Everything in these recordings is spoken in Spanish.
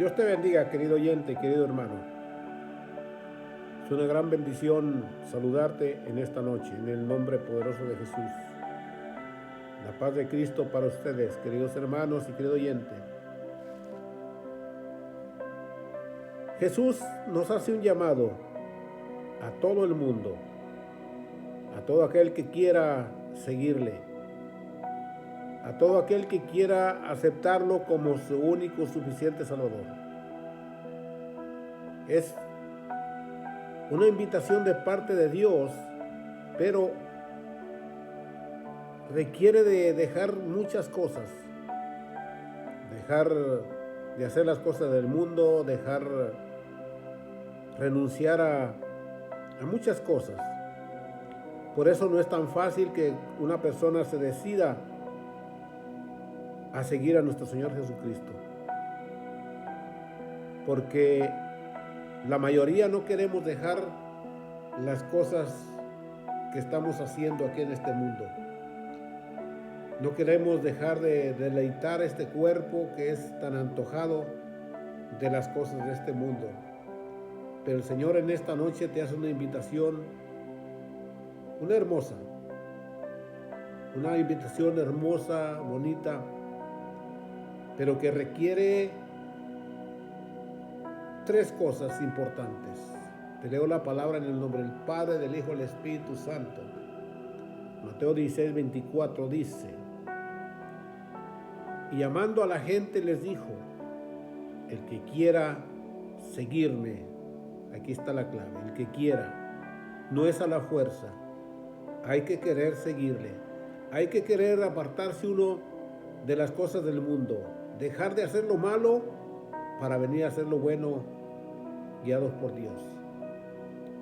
Dios te bendiga, querido oyente, querido hermano. Es una gran bendición saludarte en esta noche, en el nombre poderoso de Jesús. La paz de Cristo para ustedes, queridos hermanos y querido oyente. Jesús nos hace un llamado a todo el mundo, a todo aquel que quiera seguirle, a todo aquel que quiera aceptarlo como su único suficiente Salvador. Es una invitación de parte de Dios, pero requiere de dejar muchas cosas, dejar de hacer las cosas del mundo, renunciar a muchas cosas. Por eso no es tan fácil que una persona se decida a seguir a nuestro Señor Jesucristo, porque la mayoría no queremos dejar las cosas que estamos haciendo aquí en este mundo. No queremos dejar de deleitar este cuerpo que es tan antojado de las cosas de este mundo. Pero el Señor en esta noche te hace una invitación, una invitación hermosa, bonita, pero que requiere tres cosas importantes. Te leo la palabra en el nombre del Padre, del Hijo y del Espíritu Santo. Mateo 16:24 dice: y llamando a la gente les dijo, el que quiera seguirme, aquí está la clave, el que quiera, no es a la fuerza, hay que querer seguirle, hay que querer apartarse uno de las cosas del mundo, dejar de hacer lo malo para venir a hacer lo bueno, guiados por Dios.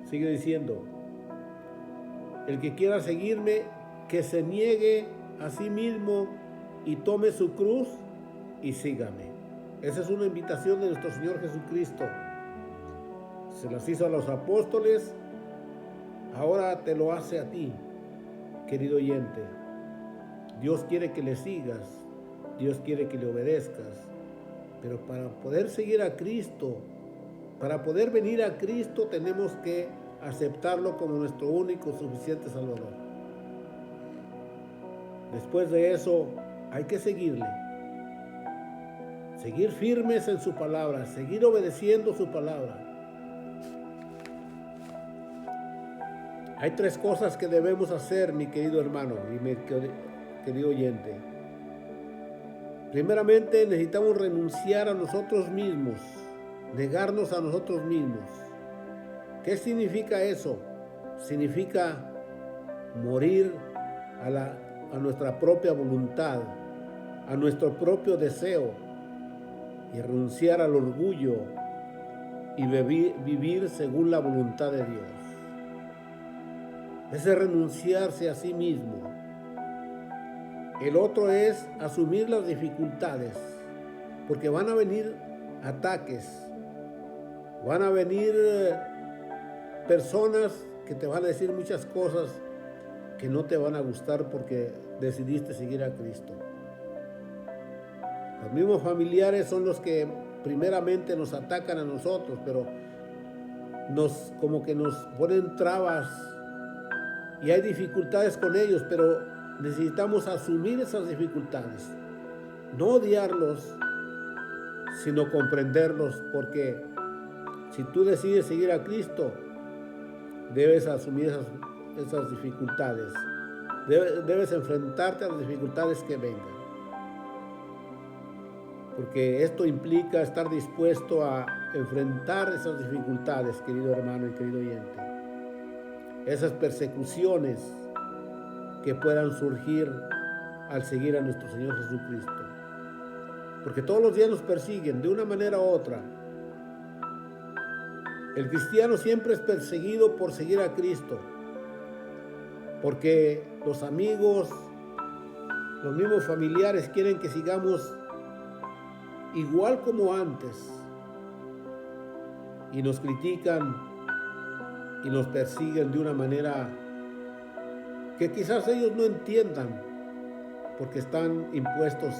Sigue diciendo, el que quiera seguirme, que se niegue a sí mismo y tome su cruz y sígame. Esa es una invitación de nuestro Señor Jesucristo. Se las hizo a los apóstoles, ahora te lo hace a ti, querido oyente. Dios quiere que le sigas, Dios quiere que le obedezcas, pero para poder seguir a Cristo, para poder venir a Cristo, tenemos que aceptarlo como nuestro único suficiente Salvador. Después de eso, hay que seguirle, seguir firmes en su palabra, seguir obedeciendo su palabra. Hay tres cosas que debemos hacer, mi querido hermano y mi querido oyente. Primeramente, necesitamos renunciar a nosotros mismos, negarnos a nosotros mismos. ¿Qué significa eso? Significa morir a nuestra propia voluntad, a nuestro propio deseo, y renunciar al orgullo y vivir según la voluntad de Dios. Ese es renunciarse a sí mismo. El otro es asumir las dificultades, porque van a venir ataques, van a venir personas que te van a decir muchas cosas que no te van a gustar porque decidiste seguir a Cristo. Los mismos familiares son los que primeramente nos atacan a nosotros, pero como que nos ponen trabas y hay dificultades con ellos, pero necesitamos asumir esas dificultades, no odiarlos, sino comprenderlos, porque si tú decides seguir a Cristo, debes asumir esas dificultades, debes enfrentarte a las dificultades que vengan, porque esto implica estar dispuesto a enfrentar esas dificultades, querido hermano y querido oyente, esas persecuciones que puedan surgir al seguir a nuestro Señor Jesucristo, porque todos los días nos persiguen de una manera u otra. El cristiano siempre es perseguido por seguir a Cristo, porque los amigos, los mismos familiares quieren que sigamos igual como antes, y nos critican y nos persiguen de una manera que quizás ellos no entiendan, porque están impuestos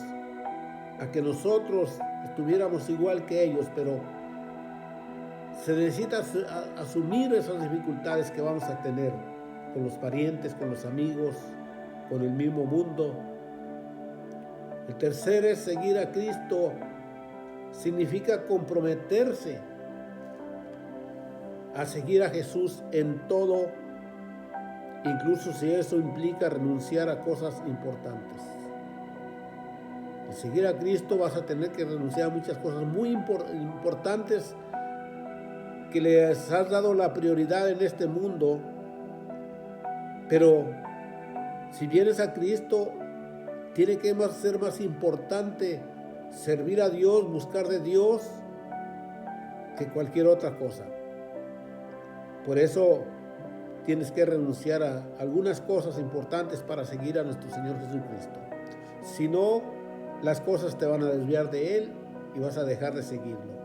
a que nosotros estuviéramos igual que ellos, pero se necesita asumir esas dificultades que vamos a tener con los parientes, con los amigos, con el mismo mundo. El tercer es seguir a Cristo. Significa comprometerse a seguir a Jesús en todo, incluso si eso implica renunciar a cosas importantes. Al seguir a Cristo vas a tener que renunciar a muchas cosas muy importantes que les has dado la prioridad en este mundo, pero si vienes a Cristo, tiene que ser más importante servir a Dios, buscar de Dios, que cualquier otra cosa. Por eso tienes que renunciar a algunas cosas importantes para seguir a nuestro Señor Jesucristo. Si no, las cosas te van a desviar de Él y vas a dejar de seguirlo.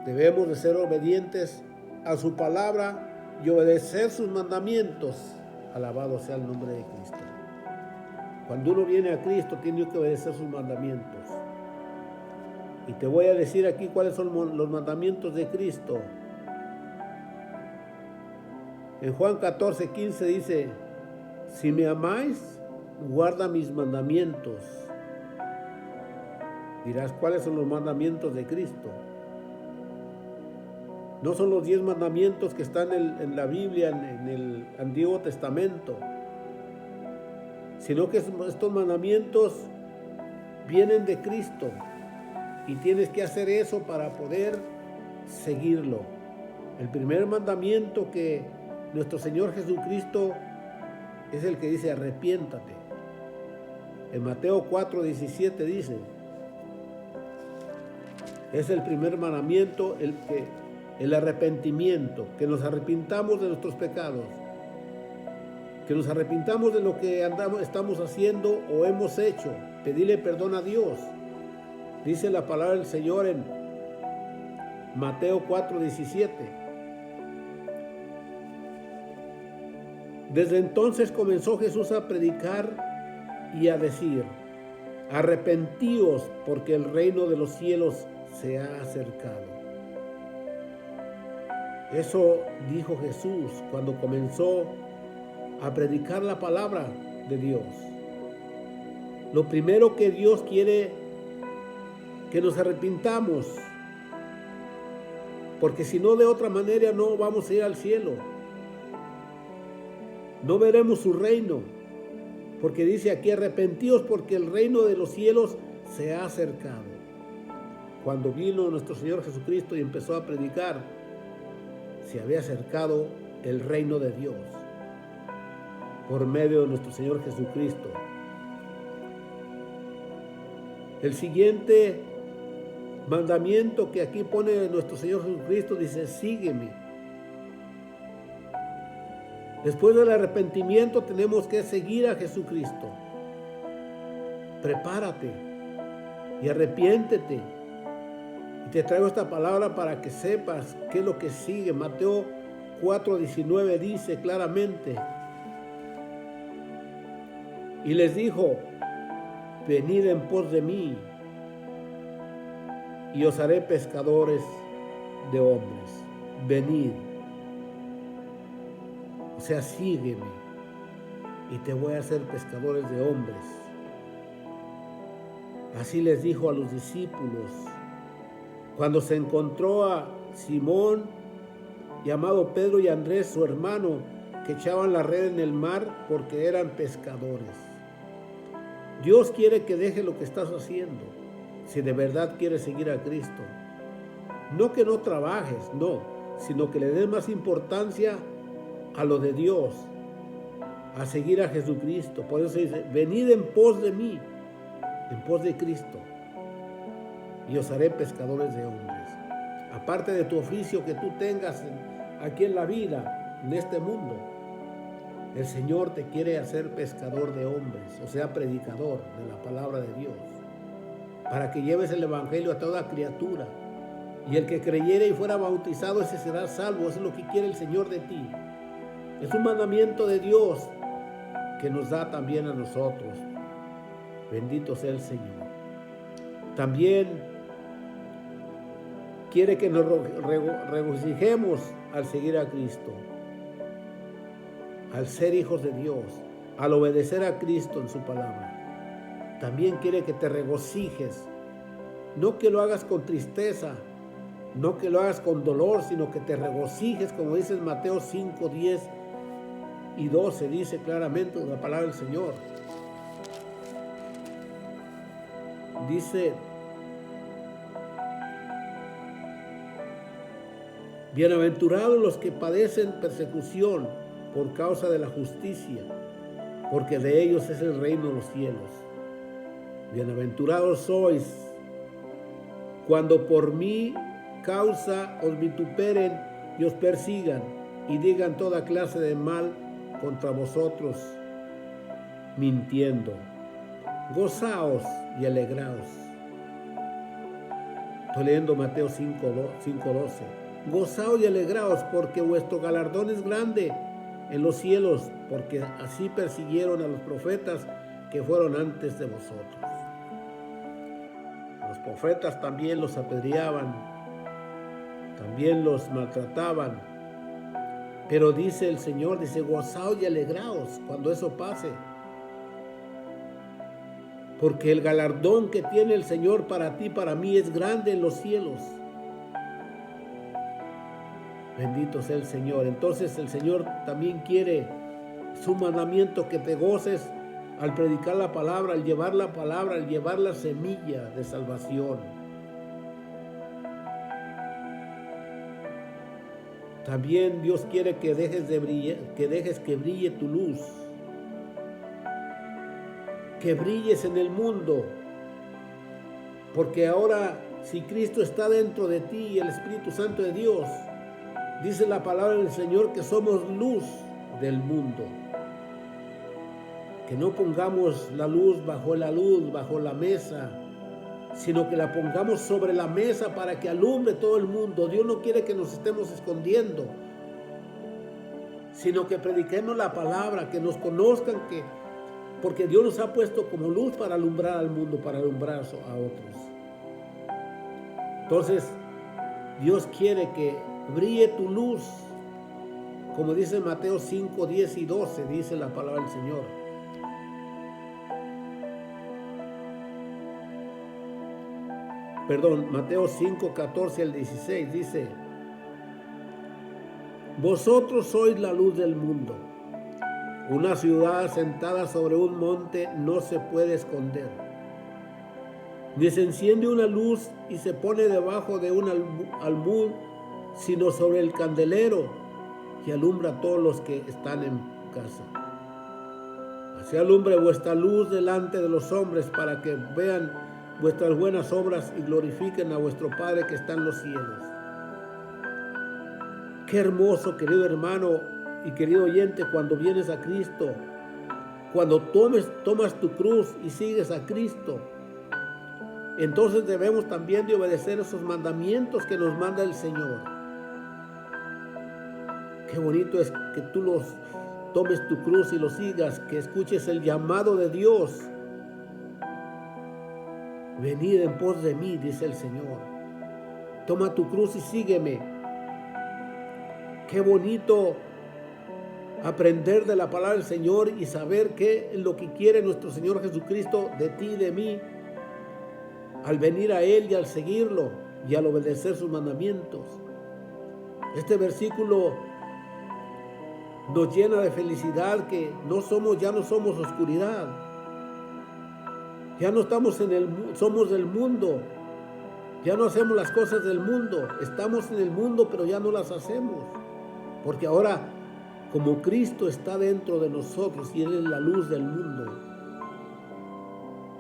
Debemos de ser obedientes a su palabra y obedecer sus mandamientos. Alabado sea el nombre de Cristo. Cuando uno viene a Cristo, tiene que obedecer sus mandamientos. Y te voy a decir aquí cuáles son los mandamientos de Cristo. En Juan 14:15 dice: si me amáis, guarda mis mandamientos. Dirás, ¿cuáles son los mandamientos de Cristo? No son los 10 mandamientos que están en la Biblia, en el Antiguo Testamento, sino que estos mandamientos vienen de Cristo y tienes que hacer eso para poder seguirlo. El primer mandamiento que nuestro Señor Jesucristo es el que dice: arrepiéntate. En Mateo 4:17 dice, es el primer mandamiento, el arrepentimiento, que nos arrepintamos de nuestros pecados, que nos arrepintamos de lo que estamos haciendo o hemos hecho, pedirle perdón a Dios. Dice la palabra del Señor en Mateo 4:17. Desde entonces comenzó Jesús a predicar y a decir: arrepentíos, porque el reino de los cielos se ha acercado. Eso dijo Jesús cuando comenzó a predicar la palabra de Dios. Lo primero que Dios quiere que nos arrepintamos, porque si no, de otra manera no vamos a ir al cielo. No veremos su reino, porque dice aquí: arrepentíos, porque el reino de los cielos se ha acercado. Cuando vino nuestro Señor Jesucristo y empezó a predicar, se había acercado el reino de Dios por medio de nuestro Señor Jesucristo. El siguiente mandamiento que aquí pone nuestro Señor Jesucristo dice: sígueme. Después del arrepentimiento tenemos que seguir a Jesucristo. Prepárate y arrepiéntete. Y te traigo esta palabra para que sepas qué es lo que sigue. Mateo 4:19 dice claramente: y les dijo: venid en pos de mí, y os haré pescadores de hombres. Venid. O sea, sígueme y te voy a hacer pescadores de hombres. Así les dijo a los discípulos cuando se encontró a Simón, llamado Pedro, y Andrés, su hermano, que echaban la red en el mar porque eran pescadores. Dios quiere que deje lo que estás haciendo, si de verdad quieres seguir a Cristo. No que no trabajes, no, sino que le des más importancia a lo de Dios, a seguir a Jesucristo. Por eso dice: venid en pos de mí, en pos de Cristo, y os haré pescadores de hombres. Aparte de tu oficio que tú tengas aquí en la vida, en este mundo, el Señor te quiere hacer pescador de hombres, o sea, predicador de la palabra de Dios, para que lleves el evangelio a toda criatura. Y el que creyere y fuera bautizado, ese será salvo. Eso es lo que quiere el Señor de ti. Es un mandamiento de Dios que nos da también a nosotros. Bendito sea el Señor. También quiere que nos regocijemos al seguir a Cristo, al ser hijos de Dios, al obedecer a Cristo en su palabra. También quiere que te regocijes, no que lo hagas con tristeza, no que lo hagas con dolor, sino que te regocijes, como dice en Mateo 5, 10 y 12, dice claramente la palabra del Señor. Dice: bienaventurados los que padecen persecución por causa de la justicia, porque de ellos es el reino de los cielos. Bienaventurados sois cuando por mi causa os vituperen y os persigan y digan toda clase de mal contra vosotros, mintiendo. Gozaos y alegraos. Estoy leyendo Mateo 5:12. Gozaos y alegraos, porque vuestro galardón es grande en los cielos, porque así persiguieron a los profetas que fueron antes de vosotros. Los profetas también los apedreaban, también los maltrataban, pero dice el Señor, dice: gozaos y alegraos cuando eso pase, porque el galardón que tiene el Señor para ti, para mí, es grande en los cielos. Bendito sea el Señor. Entonces el Señor también quiere su mandamiento, que te goces al predicar la palabra, al llevar la palabra, al llevar la semilla de salvación. También Dios quiere que dejes que brille tu luz, que brilles en el mundo, porque ahora, si Cristo está dentro de ti y el Espíritu Santo de Dios, dice la palabra del Señor que somos luz del mundo. Que no pongamos la luz, bajo la mesa, sino que la pongamos sobre la mesa para que alumbre todo el mundo. Dios no quiere que nos estemos escondiendo, sino que prediquemos la palabra, que nos conozcan, porque Dios nos ha puesto como luz para alumbrar al mundo, para alumbrar a otros. Entonces, Dios quiere que brille tu luz, como dice Mateo 5, 10 y 12, dice la palabra del Señor. Mateo 5, 14 al 16 dice: vosotros sois la luz del mundo. Una ciudad asentada sobre un monte no se puede esconder. Ni se enciende una luz y se pone debajo de un almud, sino sobre el candelero, y alumbra a todos los que están en casa. Así alumbre vuestra luz delante de los hombres, para que vean vuestras buenas obras y glorifiquen a vuestro Padre que está en los cielos. Qué hermoso, querido hermano y querido oyente, cuando vienes a Cristo, cuando tomas tu cruz y sigues a Cristo. Entonces debemos también de obedecer esos mandamientos que nos manda el Señor. Qué bonito es que tú tomes tu cruz y lo sigas, que escuches el llamado de Dios. Venid en pos de mí, dice el Señor. Toma tu cruz y sígueme. Qué bonito aprender de la palabra del Señor y saber qué es lo que quiere nuestro Señor Jesucristo de ti y de mí, al venir a Él y al seguirlo y al obedecer sus mandamientos. Este versículo nos llena de felicidad, que ya no somos oscuridad. Ya no estamos somos del mundo. Ya no hacemos las cosas del mundo. Estamos en el mundo, pero ya no las hacemos. Porque ahora, como Cristo está dentro de nosotros y Él es la luz del mundo.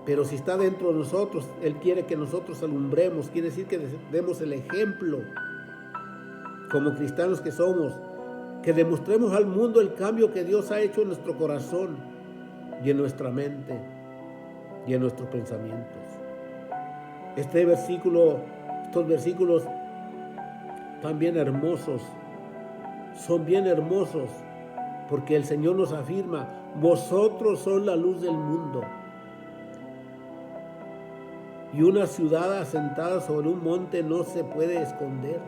Pero si está dentro de nosotros, Él quiere que nosotros alumbremos. Quiere decir que demos el ejemplo, como cristianos que somos. Que demostremos al mundo el cambio que Dios ha hecho en nuestro corazón y en nuestra mente y en nuestros pensamientos. Estos versículos también hermosos, son bien hermosos, porque el Señor nos afirma: vosotros sois la luz del mundo. y una ciudad asentada sobre un monte no se puede esconder.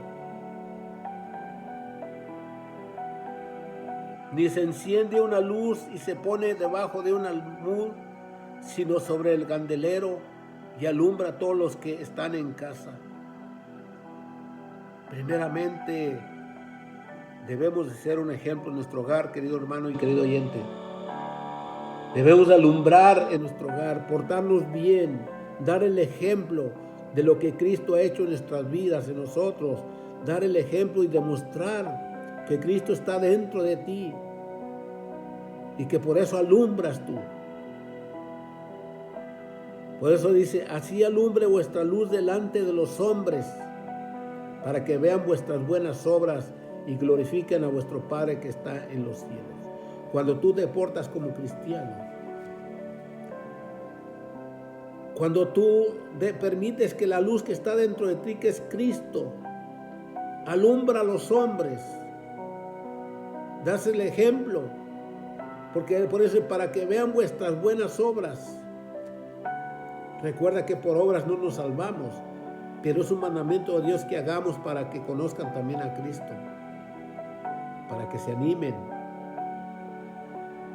Ni se enciende una luz y se pone debajo de un almud, sino sobre el candelero y alumbra a todos los que están en casa. Primeramente, debemos de ser un ejemplo en nuestro hogar, querido hermano y querido oyente. Debemos alumbrar en nuestro hogar, portarnos bien, dar el ejemplo de lo que Cristo ha hecho en nuestras vidas, en nosotros, dar el ejemplo y demostrar que Cristo está dentro de ti y que por eso alumbras tú. Por eso dice, así alumbre vuestra luz delante de los hombres, para que vean vuestras buenas obras y glorifiquen a vuestro Padre que está en los cielos. Cuando tú te portas como cristiano, cuando tú permites que la luz que está dentro de ti, que es Cristo, alumbra a los hombres, das el ejemplo, porque por eso, para que vean vuestras buenas obras. Recuerda que por obras no nos salvamos, pero es un mandamiento de Dios que hagamos para que conozcan también a Cristo, para que se animen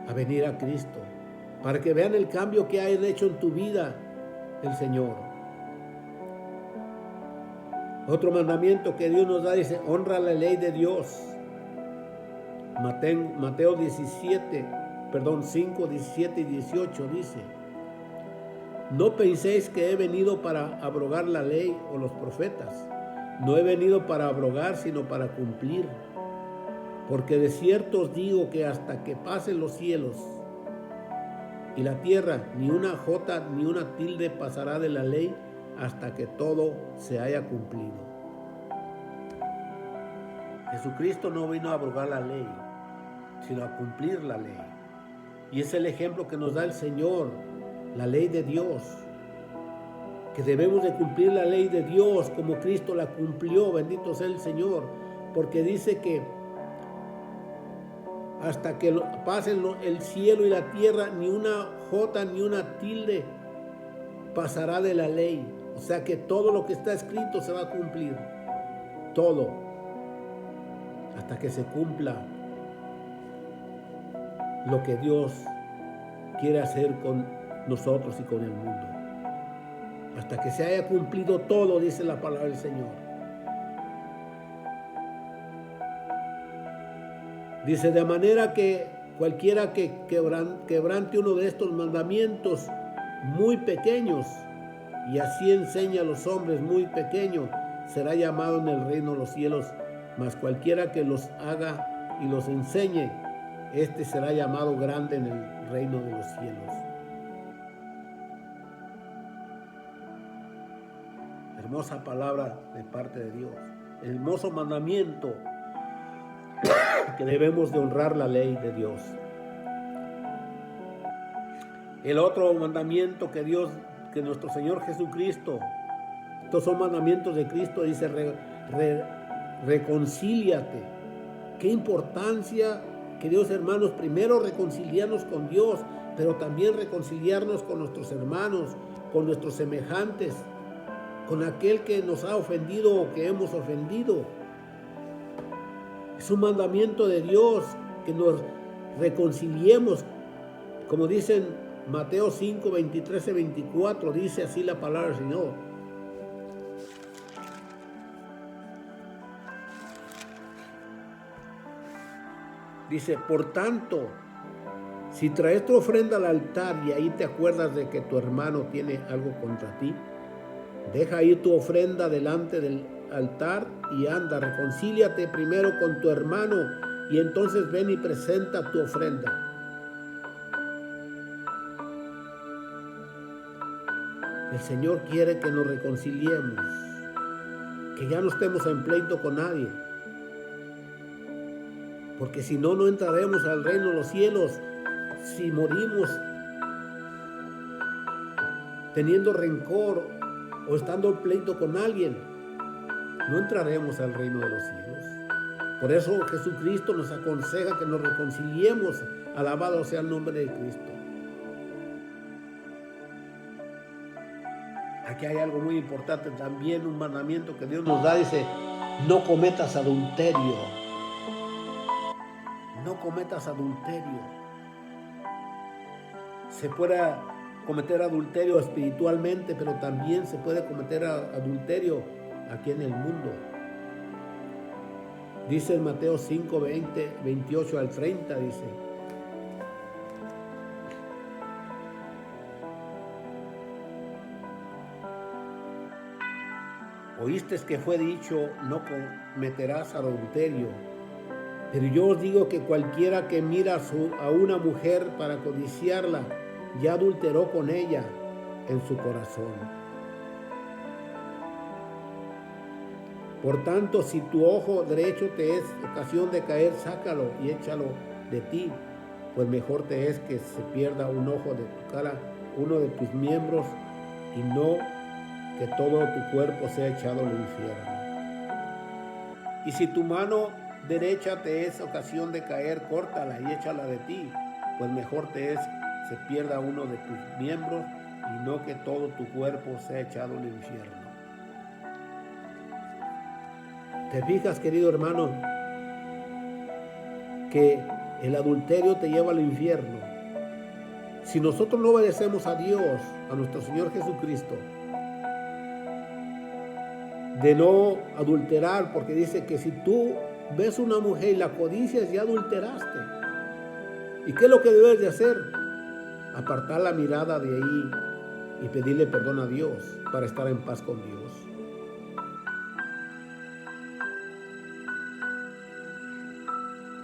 a venir a Cristo, para que vean el cambio que ha hecho en tu vida el Señor. Otro mandamiento que Dios nos da dice, honra la ley de Dios. Mateo 5, 17 y 18 dice, no penséis que he venido para abrogar la ley o los profetas. No he venido para abrogar, sino para cumplir. Porque de cierto os digo que hasta que pasen los cielos y la tierra, ni una jota ni una tilde pasará de la ley hasta que todo se haya cumplido. Jesucristo no vino a abrogar la ley, sino a cumplir la ley. Y es el ejemplo que nos da el Señor, la ley de Dios, que debemos de cumplir la ley de Dios como Cristo la cumplió, bendito sea el Señor, porque dice que hasta que pasen el cielo y la tierra, ni una jota ni una tilde pasará de la ley. O sea que todo lo que está escrito se va a cumplir, todo, hasta que se cumpla lo que Dios quiere hacer con nosotros y con el mundo. Hasta que se haya cumplido todo, dice la palabra del Señor. Dice, de manera que cualquiera que quebrante uno de estos mandamientos muy pequeños, y así enseña a los hombres muy pequeños, será llamado en el reino de los cielos, mas cualquiera que los haga y los enseñe, este será llamado grande en el reino de los cielos. Hermosa palabra de parte de Dios. El hermoso mandamiento que debemos de honrar la ley de Dios. El otro mandamiento que nuestro Señor Jesucristo, estos son mandamientos de Cristo, dice, reconcíliate. Qué importancia, queridos hermanos, primero reconciliarnos con Dios, pero también reconciliarnos con nuestros hermanos, con nuestros semejantes, con aquel que nos ha ofendido o que hemos ofendido. Es un mandamiento de Dios que nos reconciliemos, como dicen Mateo 5, 23 y 24, dice así la palabra del Señor. Dice, por tanto, si traes tu ofrenda al altar y ahí te acuerdas de que tu hermano tiene algo contra ti, deja ahí tu ofrenda delante del altar y anda, reconcíliate primero con tu hermano y entonces ven y presenta tu ofrenda. El Señor quiere que nos reconciliemos, que ya no estemos en pleito con nadie, porque si no, no entraremos al reino de los cielos. Si morimos teniendo rencor o estando en pleito con alguien, no entraremos al reino de los cielos. Por eso Jesucristo nos aconseja que nos reconciliemos. Alabado sea el nombre de Cristo. aquí hay algo muy importante también, un mandamiento que Dios nos da, dice, no cometas adulterio. No cometas adulterio. Se puede cometer adulterio espiritualmente, pero también se puede cometer adulterio aquí en el mundo. Dice en Mateo 5, 20, 28 al 30, dice, oíste que fue dicho, no cometerás adulterio. Pero yo os digo que cualquiera que mira a una mujer para codiciarla, ya adulteró con ella en su corazón. Por tanto, si tu ojo derecho te es ocasión de caer, sácalo y échalo de ti, pues mejor te es que se pierda un ojo de tu cara, uno de tus miembros, y no que todo tu cuerpo sea echado al infierno. Y si tu mano derecha te es ocasión de caer, córtala y échala de ti, pues mejor te es se pierda uno de tus miembros y no que todo tu cuerpo sea echado al infierno. ¿Te fijas, querido hermano, que el adulterio te lleva al infierno? Si nosotros no obedecemos a Dios, a nuestro Señor Jesucristo, de no adulterar, porque dice que si tú ves una mujer y la codicias, ya adulteraste. ¿Y qué es lo que debes de hacer? Apartar la mirada de ahí y pedirle perdón a Dios para estar en paz con Dios.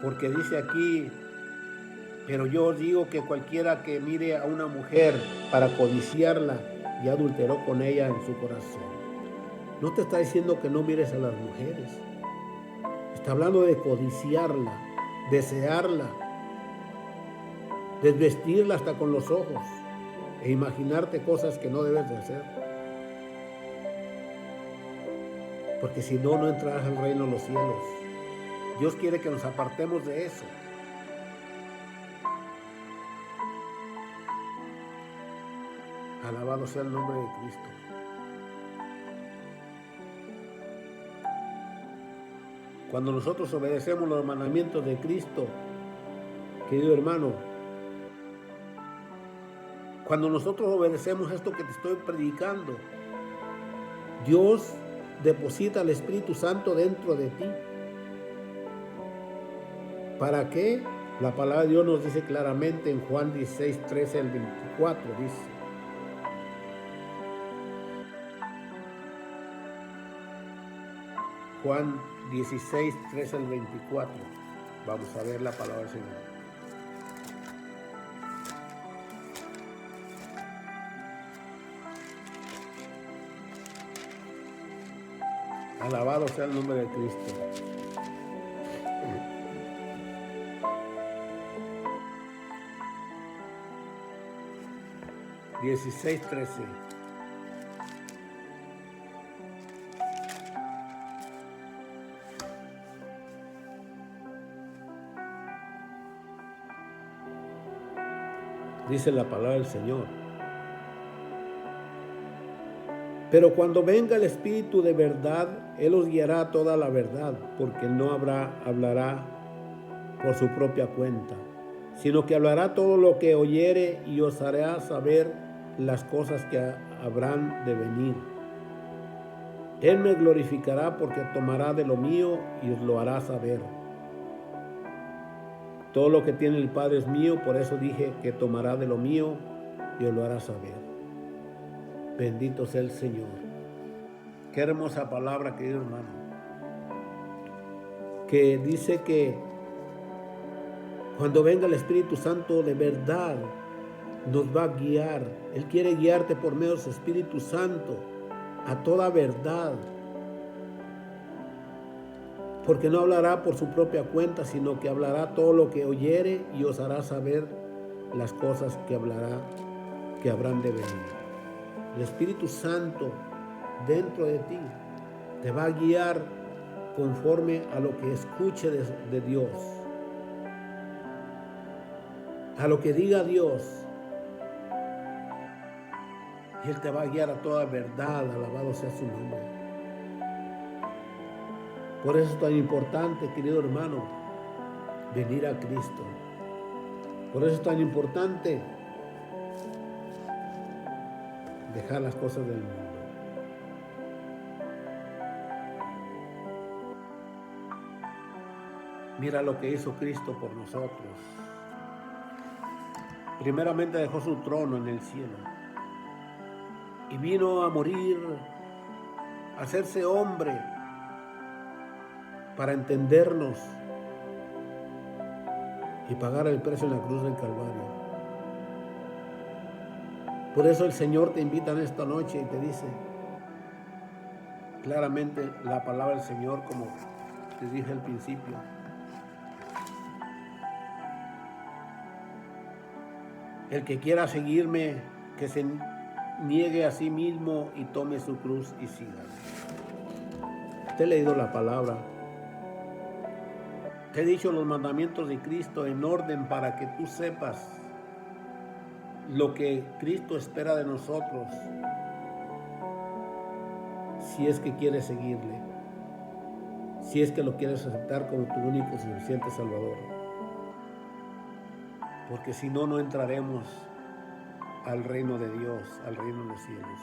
Porque dice aquí, pero yo os digo que cualquiera que mire a una mujer para codiciarla, ya adulteró con ella en su corazón. No te está diciendo que no mires a las mujeres. Está hablando de codiciarla, desearla, desvestirla hasta con los ojos e imaginarte cosas que no debes de hacer. Porque si no, no entrarás al reino de los cielos. Dios quiere que nos apartemos de eso. Alabado sea el nombre de Cristo. Cuando nosotros obedecemos los mandamientos de Cristo, querido hermano, cuando nosotros obedecemos esto que te estoy predicando, Dios deposita el Espíritu Santo dentro de ti. ¿Para qué? La palabra de Dios nos dice claramente en Juan 16, 13 al 24, dice. Juan 16, 13 al 24. Vamos a ver la palabra del Señor. Alabado sea el nombre de Cristo. Dieciséis, 13. Dice la palabra del Señor. Pero cuando venga el Espíritu de verdad, Él os guiará a toda la verdad, porque no hablará por su propia cuenta, sino que hablará todo lo que oyere y os hará saber las cosas que habrán de venir. Él me glorificará porque tomará de lo mío y os lo hará saber. Todo lo que tiene el Padre es mío, por eso dije que tomará de lo mío y os lo hará saber. Bendito sea el Señor. Qué hermosa palabra, querido hermano. Que dice que cuando venga el Espíritu Santo de verdad, nos va a guiar. Él quiere guiarte por medio de su Espíritu Santo a toda verdad. Porque no hablará por su propia cuenta, sino que hablará todo lo que oyere y os hará saber las cosas que habrán de venir. El Espíritu Santo dentro de ti te va a guiar conforme a lo que escuche de Dios, a lo que diga Dios. Y Él te va a guiar a toda verdad, alabado sea su nombre. Por eso es tan importante, querido hermano, venir a Cristo. Por eso es tan importante dejar las cosas del mundo. Mira lo que hizo Cristo por nosotros. Primeramente dejó su trono en el cielo y vino a morir, a hacerse hombre para entendernos y pagar el precio en la cruz del Calvario. Por eso el Señor te invita en esta noche y te dice claramente la palabra del Señor, como te dije al principio. El que quiera seguirme, que se niegue a sí mismo y tome su cruz y sígame. Te he leído la palabra. Te he dicho los mandamientos de Cristo en orden para que tú sepas lo que Cristo espera de nosotros, si es que quieres seguirle, si es que lo quieres aceptar como tu único y suficiente Salvador. Porque si no, no entraremos al reino de Dios, al reino de los cielos.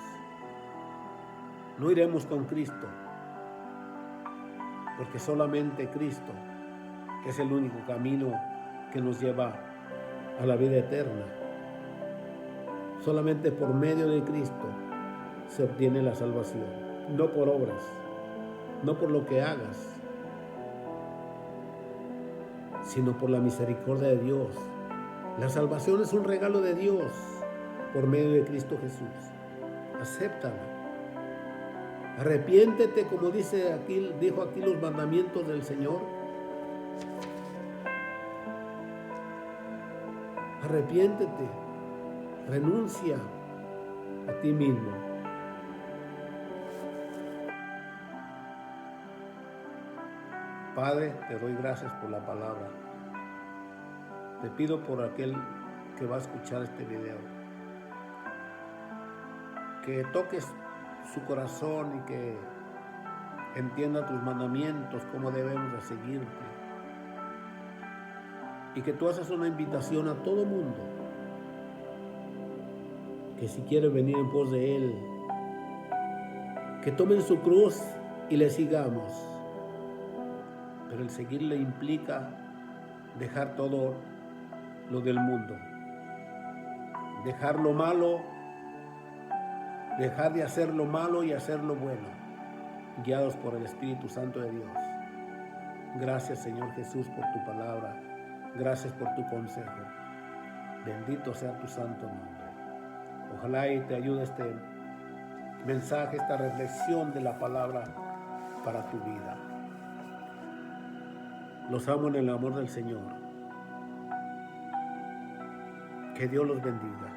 No iremos con Cristo, porque solamente Cristo es el único camino que nos lleva a la vida eterna. Solamente por medio de Cristo se obtiene la salvación, no por obras, no por lo que hagas, sino por la misericordia de Dios. La salvación es un regalo de Dios por medio de Cristo Jesús. Acéptala. Arrepiéntete, como dijo aquí los mandamientos del Señor. Arrepiéntete, renuncia a ti mismo. Padre, te doy gracias por la palabra. Te pido por aquel que va a escuchar este video, que toques su corazón y que entienda tus mandamientos, cómo debemos de seguirte. Y que tú haces una invitación a todo mundo, que si quiere venir en pos de Él, que tomen su cruz y le sigamos. Pero el seguirle implica dejar todo lo del mundo, dejar lo malo, dejar de hacer lo malo y hacer lo bueno, guiados por el Espíritu Santo de Dios. Gracias, Señor Jesús, por tu palabra. Gracias por tu consejo. Bendito sea tu santo nombre. Ojalá y te ayude este mensaje, esta reflexión de la palabra para tu vida. Los amo en el amor del Señor. Que Dios los bendiga.